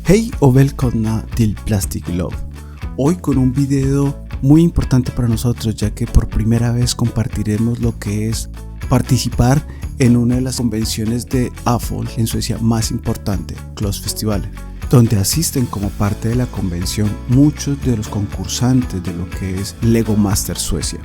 Hej och välkomna till Plastic Love. Hoy con un video muy importante para nosotros, ya que por primera vez compartiremos lo que es participar en una de las convenciones de AFOL en Suecia más importante, Klossfestivalen, donde asisten como parte de la convención muchos de los concursantes de lo que es Lego Masters Suecia.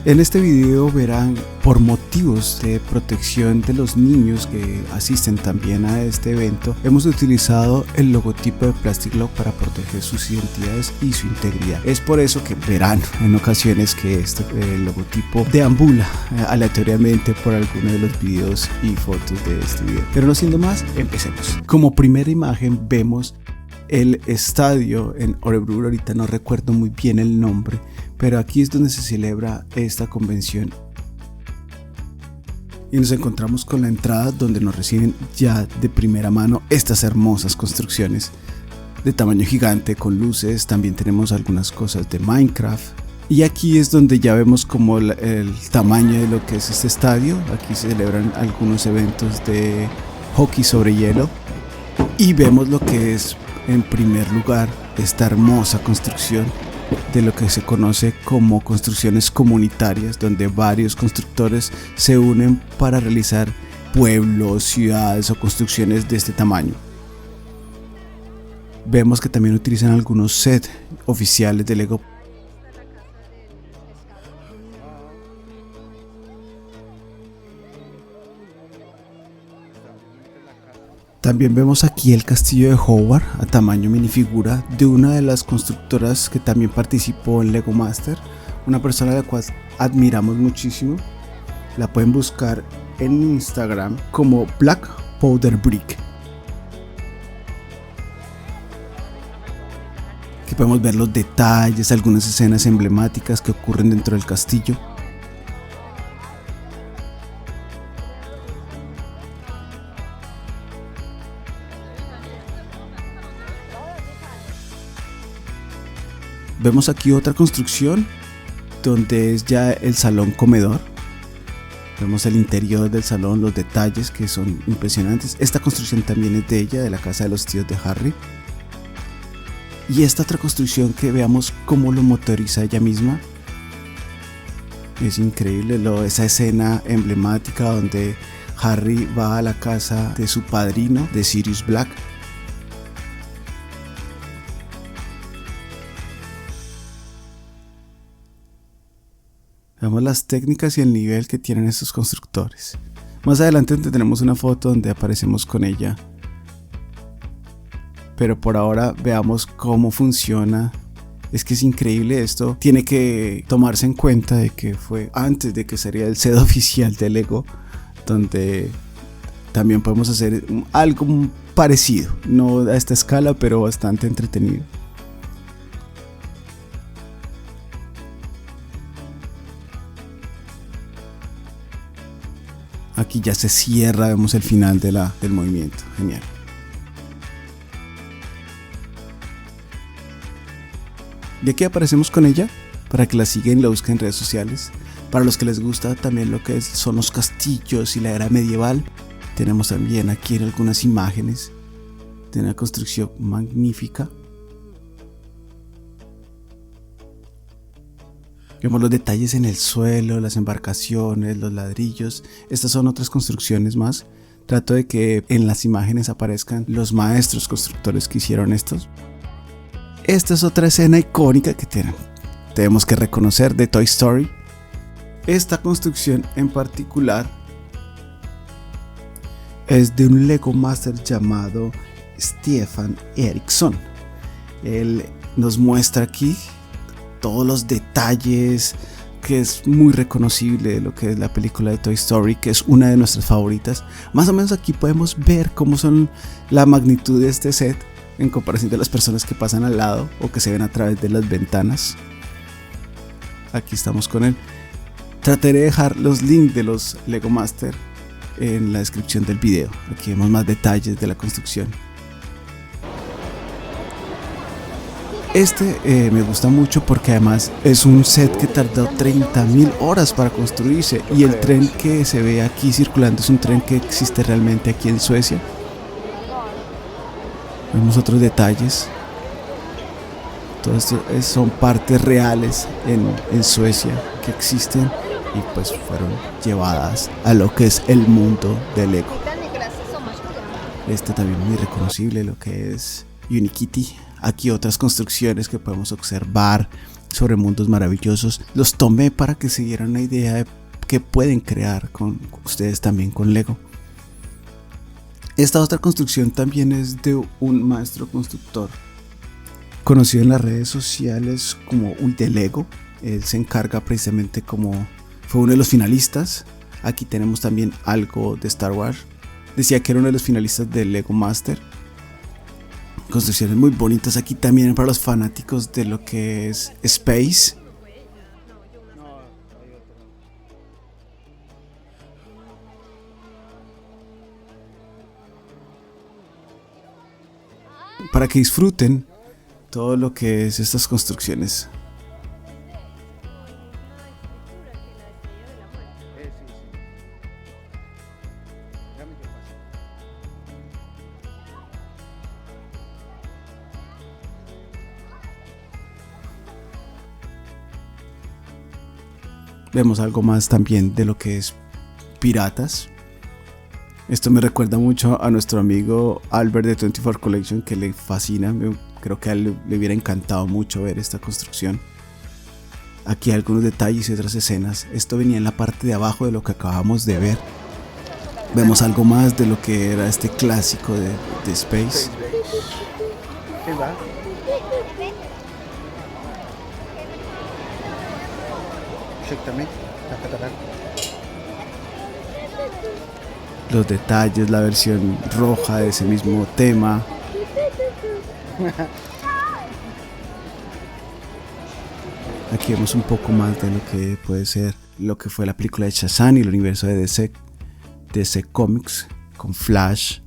En este video verán, por motivos de protección de los niños que asisten también a este evento, hemos utilizado el logotipo de Plastic Love para proteger sus identidades y su integridad. Es por eso que verán en ocasiones que este logotipo deambula aleatoriamente por alguno de los videos y fotos de este video. Pero no siendo más, empecemos. Como primera imagen vemos el estadio en Örebro. Ahorita no recuerdo muy bien el nombre, pero aquí es donde se celebra esta convención. Y nos encontramos con la entrada donde nos reciben ya de primera mano estas hermosas construcciones de tamaño gigante con luces. También tenemos algunas cosas de Minecraft. Y aquí es donde ya vemos como el tamaño de lo que es este estadio. Aquí se celebran algunos eventos de hockey sobre hielo. Y vemos lo que es en primer lugar esta hermosa construcción de lo que se conoce como construcciones comunitarias, donde varios constructores se unen para realizar pueblos, ciudades o construcciones de este tamaño. Vemos que también utilizan algunos sets oficiales de Lego. También vemos aquí el castillo de Howard a tamaño minifigura de una de las constructoras que también participó en Lego Master, una persona a la cual admiramos muchísimo. La pueden buscar en Instagram como Black Powder Brick. Aquí podemos ver los detalles, algunas escenas emblemáticas que ocurren dentro del castillo. Vemos aquí otra construcción donde es ya el salón comedor. Vemos el interior del salón, los detalles que son impresionantes. Esta construcción también es de ella, de la casa de los tíos de Harry. Y esta otra construcción que veamos cómo lo motoriza ella misma. Es increíble esa escena emblemática donde Harry va a la casa de su padrino, de Sirius Black. Vemos las técnicas y el nivel que tienen estos constructores. Más adelante tendremos una foto donde aparecemos con ella. Pero por ahora veamos cómo funciona. Es que es increíble esto. Tiene que tomarse en cuenta de que fue antes de que sería el set oficial de Lego, donde también podemos hacer algo parecido. No a esta escala, pero bastante entretenido. Aquí ya se cierra, vemos el final del movimiento. Genial. Y aquí aparecemos con ella para que la sigan y la busquen en redes sociales. Para los que les gusta también lo que son los castillos y la era medieval, tenemos también aquí algunas imágenes de una construcción magnífica. Vemos los detalles en el suelo, las embarcaciones, los ladrillos. Estas son otras construcciones más. Trato de que en las imágenes aparezcan los maestros constructores que hicieron estos. Esta es otra escena icónica que tenemos que reconocer de Toy Story. Esta construcción en particular es de un Lego Master llamado Stefan Eriksson. Él nos muestra aquí todos los detalles, que es muy reconocible de lo que es la película de Toy Story, que es una de nuestras favoritas. Más o menos aquí podemos ver cómo son la magnitud de este set en comparación de las personas que pasan al lado o que se ven a través de las ventanas. Aquí estamos con él. Trataré de dejar los links de los Lego Master en la descripción del video. Aquí vemos más detalles de la construcción. Este me gusta mucho porque además es un set que tardó 30.000 horas para construirse, y el tren que se ve aquí circulando es un tren que existe realmente aquí en Suecia. Vemos otros detalles. Todo esto son partes reales en Suecia que existen y pues fueron llevadas a lo que es el mundo de Lego. Este también muy reconocible, lo que es Unikitty. Aquí otras construcciones que podemos observar sobre mundos maravillosos. Los tomé para que se dieran una idea de qué pueden crear con ustedes también con Lego. Esta otra construcción también es de un maestro constructor conocido en las redes sociales como de Lego. Él se encarga precisamente como fue uno de los finalistas. Aquí tenemos también algo de Star Wars. Decía que era uno de los finalistas del Lego Master. Construcciones muy bonitas aquí también para los fanáticos de lo que es Space. Para que disfruten todo lo que es estas construcciones. Vemos algo más también de lo que es piratas. Esto me recuerda mucho a nuestro amigo Albert de 24 Collection, que le fascina. Creo que a él le hubiera encantado mucho ver esta construcción. Aquí hay algunos detalles y otras escenas. Esto venía en la parte de abajo de lo que acabamos de ver. Vemos algo más de lo que era este clásico de Space. Los detalles, la versión roja de ese mismo tema. Aquí vemos un poco más de lo que puede ser lo que fue la película de Shazam y el universo de DC Comics con Flash.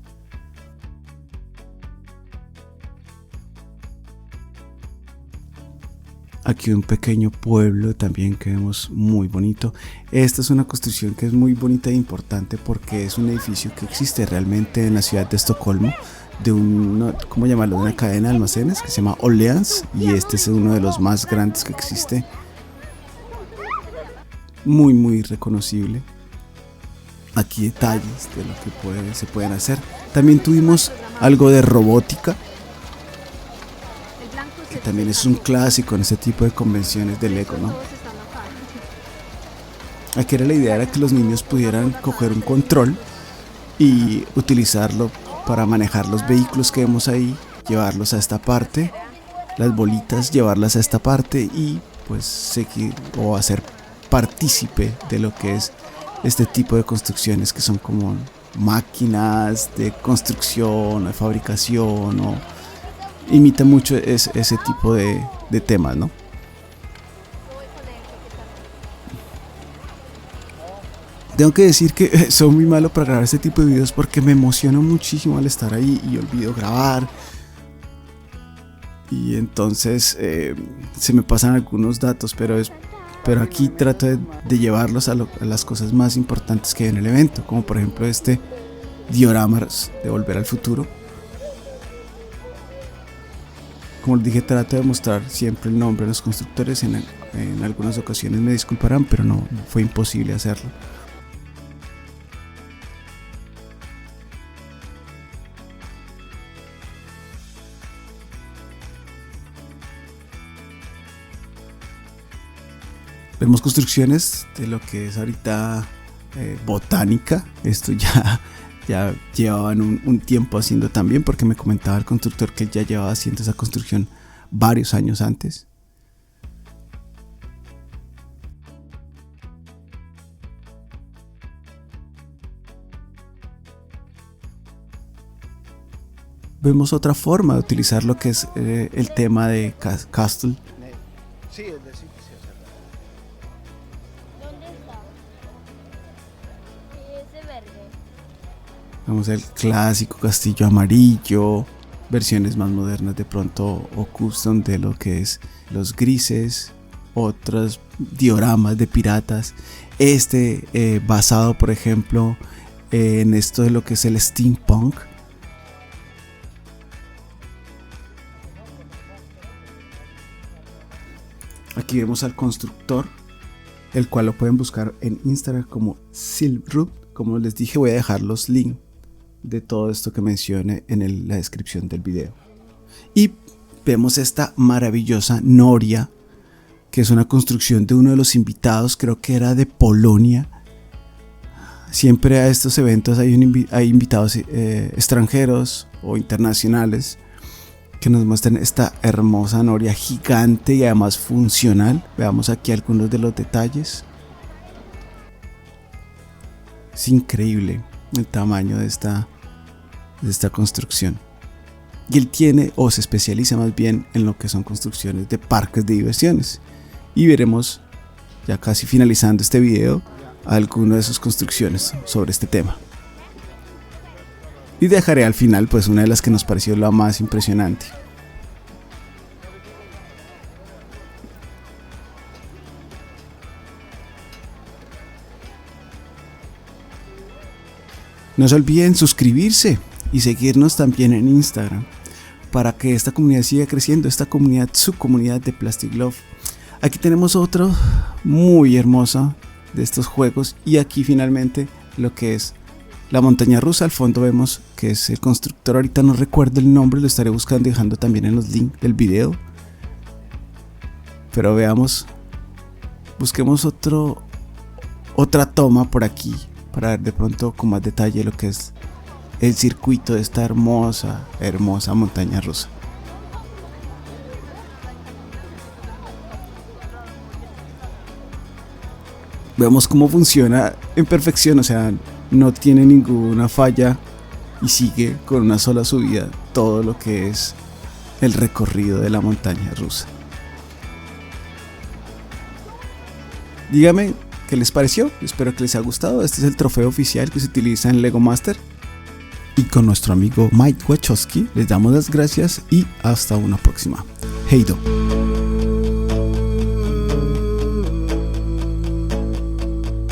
Aquí un pequeño pueblo también que vemos muy bonito. Esta es una construcción que es muy bonita e importante porque es un edificio que existe realmente en la ciudad de Estocolmo, de ¿cómo llamarlo? Una cadena de almacenes que se llama Åhléns, y este es uno de los más grandes que existe. Muy reconocible. Aquí detalles de lo que se pueden hacer. También tuvimos algo de robótica, que también es un clásico en este tipo de convenciones de Lego, ¿no? Aquí la idea era que los niños pudieran coger un control y utilizarlo para manejar los vehículos que vemos ahí, llevarlos a esta parte, las bolitas, llevarlas a esta parte y pues seguir o hacer partícipe de lo que es este tipo de construcciones que son como máquinas de construcción, de fabricación, o imita mucho ese tipo de temas, ¿no? Tengo que decir que soy muy malo para grabar este tipo de videos porque me emociono muchísimo al estar ahí y olvido grabar. Y entonces se me pasan algunos datos, pero aquí trato de llevarlos a las cosas más importantes que hay en el evento, como por ejemplo este dioramas de Volver al Futuro. Como les dije, trato de mostrar siempre el nombre de los constructores. En algunas ocasiones me disculparán, pero no fue imposible hacerlo. Vemos construcciones de lo que es ahorita botánica. Esto ya llevaban un tiempo haciendo también, porque me comentaba el constructor que él ya llevaba haciendo esa construcción varios años antes. Vemos otra forma de utilizar lo que es el tema de Castle. Sí, es decir, vamos al clásico castillo amarillo, versiones más modernas de pronto o custom de lo que es los grises, otros dioramas de piratas. Basado por ejemplo en esto de lo que es el steampunk. Aquí vemos al constructor, el cual lo pueden buscar en Instagram como Silvroot. Como les dije, voy a dejar los links de todo esto que mencioné en la descripción del video. Y vemos esta maravillosa noria, que es una construcción de uno de los invitados, creo que era de Polonia. Siempre a estos eventos hay invitados extranjeros o internacionales que nos muestran esta hermosa noria gigante y además funcional. Veamos aquí algunos de los detalles. Es increíble el tamaño de esta construcción. Y él tiene, o se especializa más bien, en lo que son construcciones de parques de diversiones. Y veremos, ya casi finalizando este video, algunas de sus construcciones sobre este tema. Y dejaré al final pues una de las que nos pareció la más impresionante. No se olviden suscribirse y seguirnos también en Instagram para que esta comunidad siga creciendo, esta comunidad, su comunidad de Plastic Love. Aquí tenemos otro muy hermoso de estos juegos, y aquí finalmente lo que es la montaña rusa. Al fondo vemos que es el constructor, ahorita no recuerdo el nombre, lo estaré buscando y dejando también en los links del video. Pero veamos, busquemos otra toma por aquí para ver de pronto con más detalle lo que es el circuito de esta hermosa montaña rusa. Vemos cómo funciona en perfección, o sea, no tiene ninguna falla y sigue con una sola subida todo lo que es el recorrido de la montaña rusa. Dígame qué les pareció, espero que les haya gustado. Este es el trofeo oficial que se utiliza en Lego Master. Y con nuestro amigo Mike Wachowski les damos las gracias y hasta una próxima. Heido.